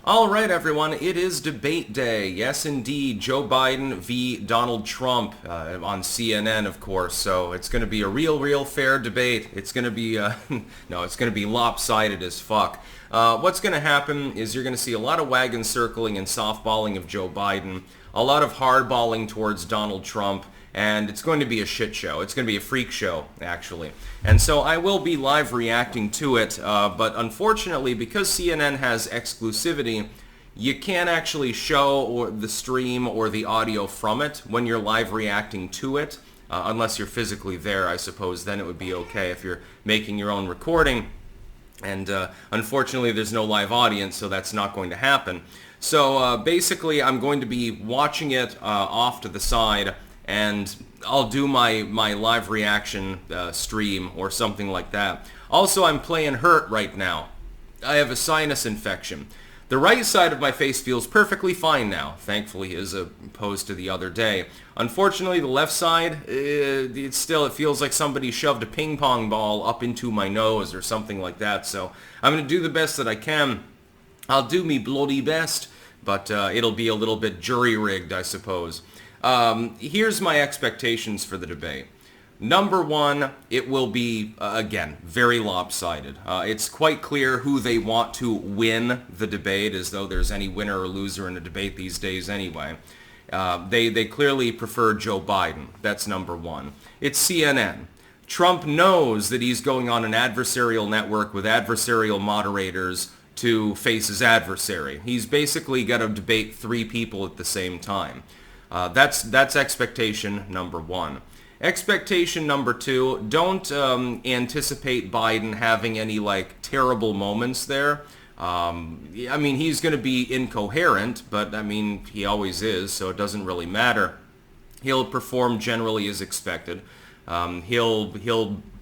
All right, everyone, it is debate day. Yes, indeed, Joe Biden v. Donald Trump on CNN, of course. So it's going to be a real fair debate. It's going to be, no, it's going to be lopsided as fuck. What's going to happen is you're going to see a lot of wagon circling and softballing of Joe Biden, a lot of hardballing towards Donald Trump, and it's going to be a shit show. It's going to be a freak show, actually. And so I will be live reacting to it, but unfortunately, because CNN has exclusivity, you can't actually show the stream or the audio from it when you're live reacting to it, unless you're physically there, I suppose. Then it would be okay if you're making your own recording. And unfortunately, there's no live audience, so that's not going to happen. So basically, I'm going to be watching it off to the side, and I'll do my live reaction stream or something like that. Also, I'm playing hurt right now. I have a sinus infection. The right side of my face feels perfectly fine now, thankfully, as opposed to the other day. Unfortunately, the left side, it feels like somebody shoved a ping pong ball up into my nose or something like that. So I'm going to do the best that I can. I'll do me bloody best, but it'll be a little bit jury-rigged, I suppose. Here's my expectations for the debate. Number one, it will be, again, very lopsided. It's quite clear who they want to win the debate, as though there's any winner or loser in a debate these days anyway. They clearly prefer Joe Biden. That's number one. It's CNN. Trump knows that he's going on an adversarial network with adversarial moderators to face his adversary. He's basically got to debate three people at the same time. That's expectation number one. Expectation number two, don't anticipate Biden having any terrible moments there. I mean, he's going to be incoherent, but I mean, he always is, so it doesn't really matter. He'll perform generally as expected. He'll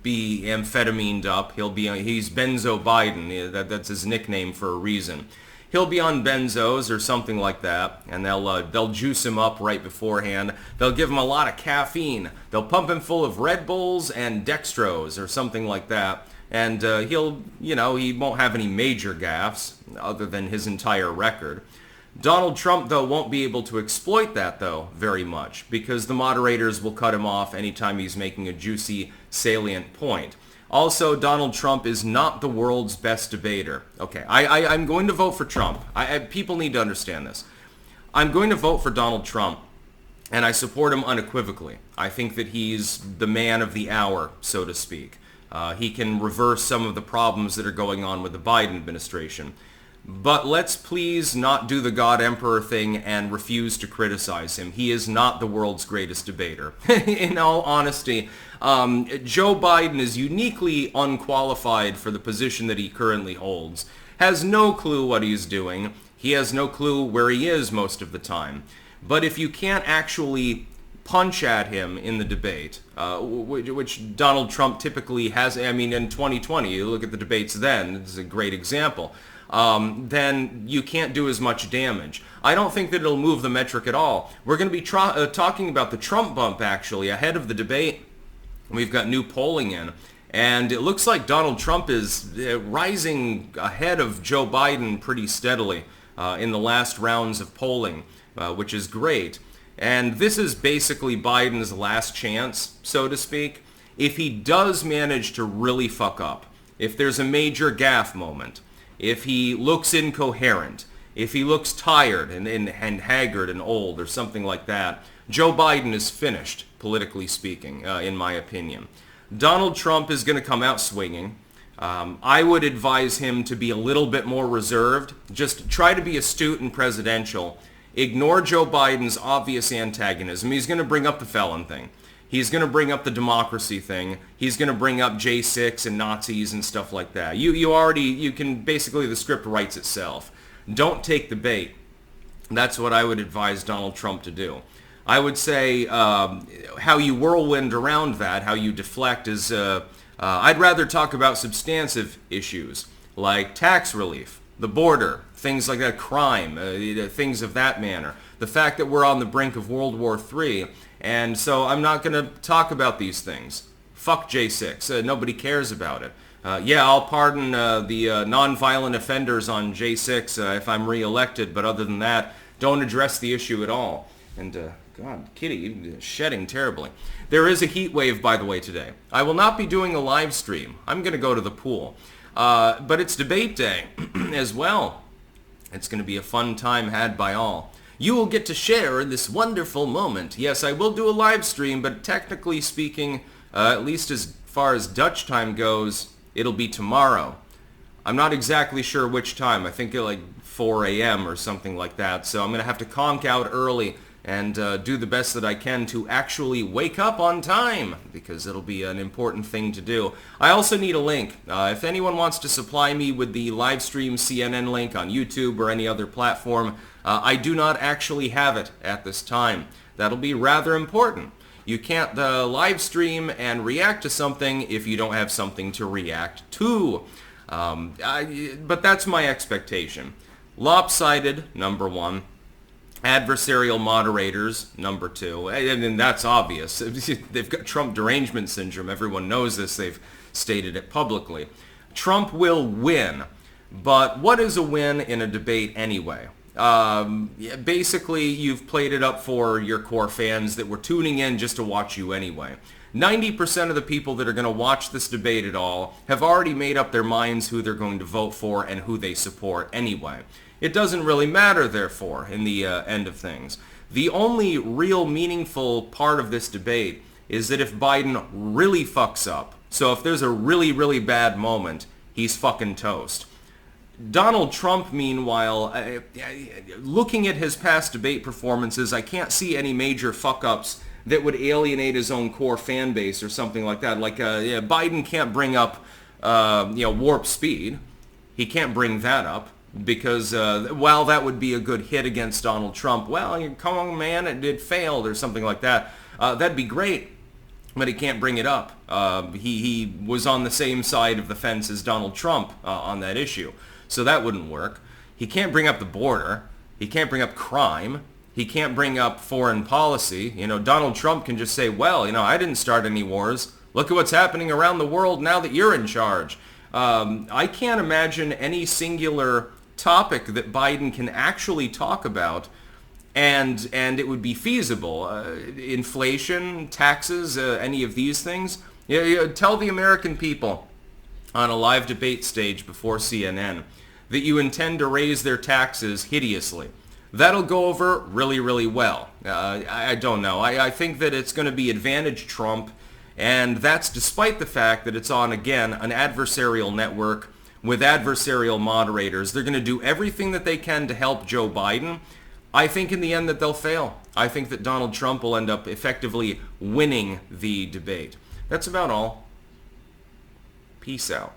be amphetamine up. He's Benzo Biden. That's his nickname for a reason. He'll be on benzos or something like that, and they'll juice him up right beforehand. They'll give him a lot of caffeine. They'll pump him full of Red Bulls and dextrose or something like that, and he won't have any major gaffes other than his entire record. Donald Trump, though, won't be able to exploit that, though, very much, because the moderators will cut him off anytime he's making a juicy, salient point. Also, Donald Trump is not the world's best debater. Okay, I'm going to vote for Trump. People need to understand this. I'm going to vote for Donald Trump, and I support him unequivocally. I think that he's the man of the hour, so to speak. He can reverse some of the problems that are going on with the Biden administration. But let's please not do the God Emperor thing and refuse to criticize him. He is not the world's greatest debater. In all honesty, Joe Biden is uniquely unqualified for the position that he currently holds. Has no clue what he's doing. He has no clue where he is most of the time. But if you can't actually punch at him in the debate, which Donald Trump typically has, I mean, in 2020, you look at the debates then, it's a great example. Then you can't do as much damage. I don't think that it'll move the metric at all. We're going to be talking about the Trump bump, actually, ahead of the debate. We've got new polling in, and it looks like Donald Trump is rising ahead of Joe Biden pretty steadily in the last rounds of polling, which is great. And this is basically Biden's last chance, so to speak. If he does manage to really fuck up, if there's a major gaffe moment, if he looks incoherent, if he looks tired and haggard and old or something like that, Joe Biden is finished, politically speaking, in my opinion. Donald Trump is going to come out swinging. I would advise him to be a little bit more reserved. Just try to be astute and presidential. Ignore Joe Biden's obvious antagonism. He's going to bring up the felon thing. He's going to bring up the democracy thing. He's going to bring up J6 and Nazis and stuff like that. You can, basically the script writes itself. Don't take the bait. That's what I would advise Donald Trump to do. I would say how you whirlwind around that, how you deflect is, I'd rather talk about substantive issues like tax relief, the border, things like that, crime, things of that manner. The fact that we're on the brink of World War III, and so I'm not going to talk about these things. Fuck J6. Nobody cares about it. Yeah, I'll pardon the nonviolent offenders on J6 if I'm reelected, but other than that, don't address the issue at all. And, God, Kitty, you're shedding terribly. There is a heat wave, by the way, today. I will not be doing a live stream. I'm going to go to the pool. But it's debate day as well. It's going to be a fun time had by all. You will get to share in this wonderful moment. Yes, I will do a live stream, but technically speaking, at least as far as Dutch time goes, it'll be tomorrow. I'm not exactly sure which time. I think like 4 a.m. or something like that. So I'm going to have to conk out early and do the best that I can to actually wake up on time, because it'll be an important thing to do. I also need a link. If anyone wants to supply me with the live stream CNN link on YouTube or any other platform, I do not actually have it at this time. That'll be rather important. You can't live stream and react to something if you don't have something to react to. But that's my expectation. Lopsided, number one. Adversarial moderators, number two. And that's obvious. They've got Trump derangement syndrome. Everyone knows this. They've stated it publicly. Trump will win. But what is a win in a debate anyway? Basically, you've played it up for your core fans that were tuning in just to watch you anyway. 90% of the people that are going to watch this debate at all have already made up their minds who they're going to vote for and who they support anyway. It doesn't really matter, therefore, in the end of things. The only real meaningful part of this debate is that if Biden really fucks up, so if there's a really, really bad moment, he's fucking toast. Donald Trump, meanwhile, looking at his past debate performances, I can't see any major fuck-ups that would alienate his own core fan base or something like that. Like, Biden can't bring up, warp speed. He can't bring that up. Because while that would be a good hit against Donald Trump, well, come on, man, it failed or something like that. That'd be great, but he can't bring it up. He was on the same side of the fence as Donald Trump on that issue, so that wouldn't work. He can't bring up the border. He can't bring up crime. He can't bring up foreign policy. Donald Trump can just say, well, I didn't start any wars. Look at what's happening around the world now that you're in charge. I can't imagine any singular topic that Biden can actually talk about and it would be feasible. Inflation, taxes, any of these things. Tell the American people on a live debate stage before CNN that you intend to raise their taxes hideously. That'll go over really, really well. I don't know. I think that it's going to be advantage Trump, and that's despite the fact that it's on, again, an adversarial network with adversarial moderators. They're going to do everything that they can to help Joe Biden. I think in the end that they'll fail. I think that Donald Trump will end up effectively winning the debate. That's about all. Peace out.